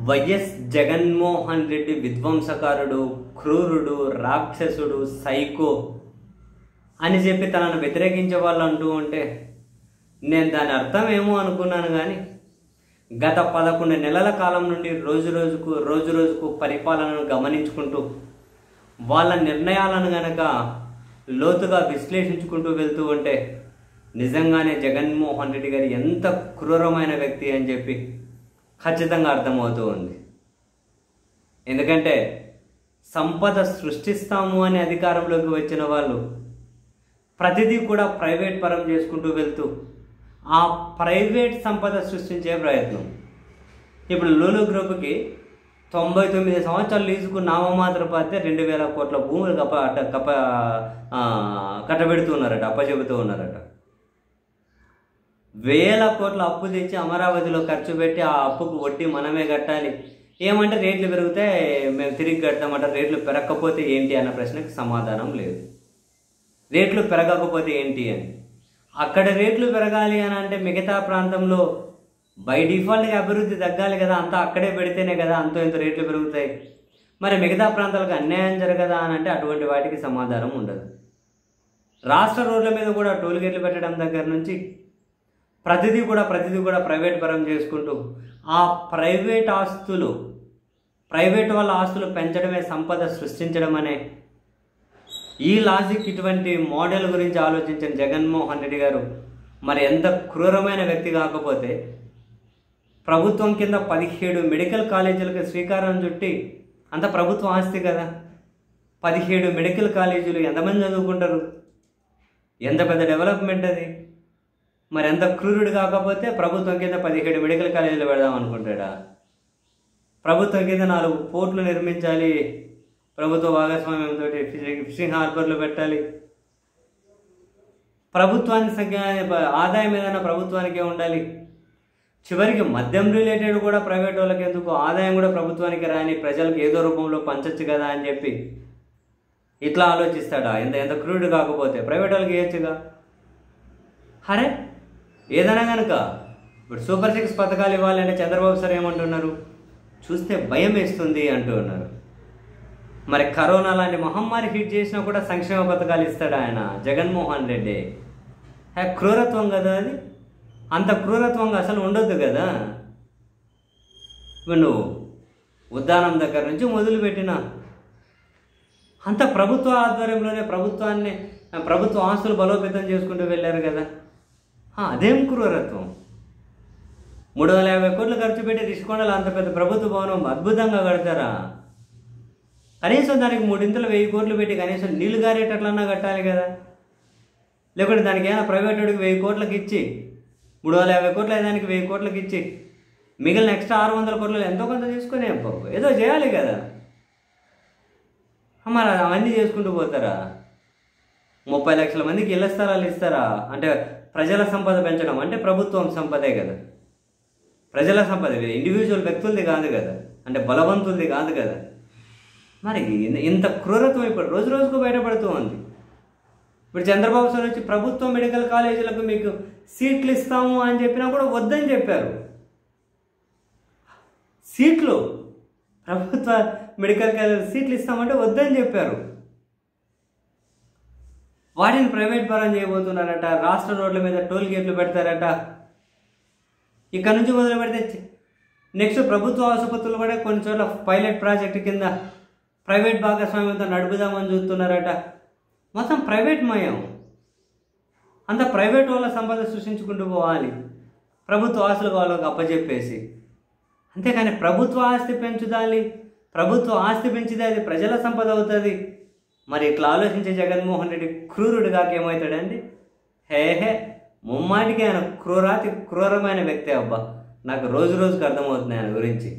YS Jaganmohan Reddy విధ్వంసకారుడు, క్రూరుడు, రాక్షసుడు, psycho అని చెప్పి తనను వ్యతిరేకించే వాళ్ళు అంటూ ఉంటే నేను దాని అర్థం ఏమో అనుకున్నాను. కానీ గత 11 నెలల కాలం నుండి రోజు రోజుకు పరిపాలనను గమనించుకుంటూ వాళ్ళ నిర్ణయాలను గనక లోతుగా విశ్లేషించుకుంటూ వెళ్తూ ఉంటే నిజంగానే జగన్మోహన్ రెడ్డి గారు ఎంత క్రూరమైన వ్యక్తి అని చెప్పి ఖచ్చితంగా అర్థమవుతూ ఉంది. ఎందుకంటే సంపద సృష్టిస్తాము అని అధికారంలోకి వచ్చిన వాళ్ళు ప్రతిదీ కూడా ప్రైవేట్ పరం చేసుకుంటూ వెళ్తూ ఆ ప్రైవేట్ సంపద సృష్టించే ప్రయత్నం. ఇప్పుడు లూలు గ్రూప్కి 99 సంవత్సరాలు లీజుకు నామమాత్రపాతే 2000 కోట్ల భూములు కట్టబెడుతున్నారట, అప్పచెబుతూ ఉన్నారట. 1000 కోట్ల అప్పు తెచ్చి అమరావతిలో ఖర్చు పెట్టి ఆ అప్పుకు వడ్డీ మనమే కట్టాలి. ఏమంటే రేట్లు పెరిగితే మేము తిరిగి కడతామంటారు. రేట్లు పెరగకపోతే ఏంటి అన్న ప్రశ్నకు సమాధానం లేదు. రేట్లు పెరగకపోతే ఏంటి అని, అక్కడ రేట్లు పెరగాలి అని అంటే మిగతా ప్రాంతంలో బై డిఫాల్ట్గా అభివృద్ధి తగ్గాలి కదా, అంతా అక్కడే పెడితేనే కదా అంతో ఇంత రేట్లు పెరుగుతాయి. మరి మిగతా ప్రాంతాలకు అన్యాయం జరగదా అని అంటే అటువంటి వాటికి సమాధానం ఉండదు. రాష్ట్ర రోడ్ల మీద కూడా టోల్ గేట్లు పెట్టడం దగ్గర నుంచి ప్రతిదీ కూడా ప్రైవేట్ పరం చేసుకుంటూ ఆ ప్రైవేట్ వాళ్ళ ఆస్తులు పెంచడమే సంపద సృష్టించడం అనే ఈ లాజిక్, ఇటువంటి మోడల్ గురించి ఆలోచించిన జగన్మోహన్ రెడ్డి గారు మరి ఎంత క్రూరమైన వ్యక్తి కాకపోతే ప్రభుత్వం కింద 17 మెడికల్ కాలేజీలకు శ్రీకారం చుట్టి, అంత ప్రభుత్వ ఆస్తి కదా, 17 మెడికల్ కాలేజీలు ఎంతమంది చదువుకుంటారు, ఎంత పెద్ద డెవలప్మెంట్ అది. మరి ఎంత క్రూరుడు కాకపోతే ప్రభుత్వం కింద 17 మెడికల్ కాలేజీలు పెడదాం అనుకుంటాడా? ప్రభుత్వం కింద 4 పోర్ట్లు నిర్మించాలి, ప్రభుత్వ భాగస్వామ్యంతో ఫిషింగ్ హార్బర్లు పెట్టాలి. ప్రభుత్వానికి ఆదాయం ఏదైనా ప్రభుత్వానికే ఉండాలి. చివరికి మద్యం రిలేటెడ్ కూడా ప్రైవేట్ వాళ్ళకి ఎందుకు, ఆదాయం కూడా ప్రభుత్వానికి రాని, ప్రజలకు ఏదో రూపంలో పంచచ్చు కదా అని చెప్పి ఇట్లా ఆలోచిస్తాడా? ఎంత క్రూరుడు కాకపోతే ప్రైవేట్ వాళ్ళకి వేయచ్చుగా. అరే ఏదైనా కనుక ఇప్పుడు సూపర్ 6 పథకాలు ఇవ్వాలంటే చంద్రబాబు సార్ ఏమంటున్నారు, చూస్తే భయం వేస్తుంది అంటూ ఉన్నారు. మరి కరోనా లాంటి మహమ్మారి హిట్ చేసినా కూడా సంక్షేమ పథకాలు ఇస్తాడు ఆయన జగన్మోహన్ రెడ్డి. క్రూరత్వం కదా అది. అంత క్రూరత్వంగా అసలు ఉండొద్దు కదా. నువ్వు ఉద్దానం దగ్గర నుంచి మొదలుపెట్టిన అంత ప్రభుత్వ ఆధ్వర్యంలోనే ప్రభుత్వ ఆస్తులు బలోపేతం చేసుకుంటూ వెళ్ళారు కదా. అదేం క్రూరత్వం? 350 కోట్లు ఖర్చు పెట్టి రిషికొండలో అంత పెద్ద ప్రభుత్వ భవనం అద్భుతంగా కడతారా? కనీసం దానికి 3 1000 కోట్లు పెట్టి కనీసం నీళ్లు గారేటట్లన్నా కట్టాలి కదా. లేకుంటే దానికి ఏమైనా ప్రైవేట్ వాడికి 1000 కోట్లకి ఇచ్చి, 350 కోట్ల దానికి 1000 కోట్లకి ఇచ్చి మిగిలిన ఎక్స్ట్రా 600 కోట్లు ఎంతో కొంత తీసుకొని ఏదో చేయాలి కదా. మరి అవన్నీ చేసుకుంటూ పోతారా? 30 లక్షల మందికి ఇళ్ల స్థలాలు ఇస్తారా? అంటే ప్రజల సంపద పెంచడం అంటే ప్రభుత్వం సంపదే కదా, ప్రజల సంపద, ఇండివిజువల్ వ్యక్తులది కాదు కదా, అంటే బలవంతులది కాదు కదా. మరి ఇంత క్రూరత్వం ఇప్పుడు రోజుకు బయటపడుతూ ఉంది. ఇప్పుడు చంద్రబాబు సార్ వచ్చి ప్రభుత్వ మెడికల్ కాలేజీలకు మీకు సీట్లు ఇస్తాము అని చెప్పినా కూడా వద్దని చెప్పారు. ప్రభుత్వ మెడికల్ కాలేజీ సీట్లు ఇస్తామంటే వద్దని చెప్పారు. వాటిని ప్రైవేట్ పరం చేయబోతున్నారట. రాష్ట్ర రోడ్ల మీద టోల్ గేట్లు పెడతారట. ఇక్కడ నుంచి మొదలు పెడితే నెక్స్ట్ ప్రభుత్వ ఆసుపత్రులు కూడా కొన్ని చోట్ల పైలట్ ప్రాజెక్టు కింద ప్రైవేట్ భాగస్వామ్యంతో నడుపుదామని చూస్తున్నారట. మొత్తం ప్రైవేట్ మయం. అంత ప్రైవేట్ వాళ్ళ సంపద సృష్టించుకుంటూ పోవాలి, ప్రభుత్వ ఆస్తులు వాళ్ళకి అప్పచెప్పేసి. అంతేకాని ప్రభుత్వ ఆస్తి పెంచుదాలి, ప్రభుత్వ ఆస్తి పెంచితే అది ప్రజల సంపద అవుతుంది. మరి ఇట్లా ఆలోచించే జగన్మోహన్ రెడ్డి క్రూరుడు కాకేమవుతాడండి? ముమ్మాటికి ఆయన క్రూరమైన వ్యక్తి. అబ్బా, నాకు రోజుకు అర్థమవుతుంది ఆయన గురించి.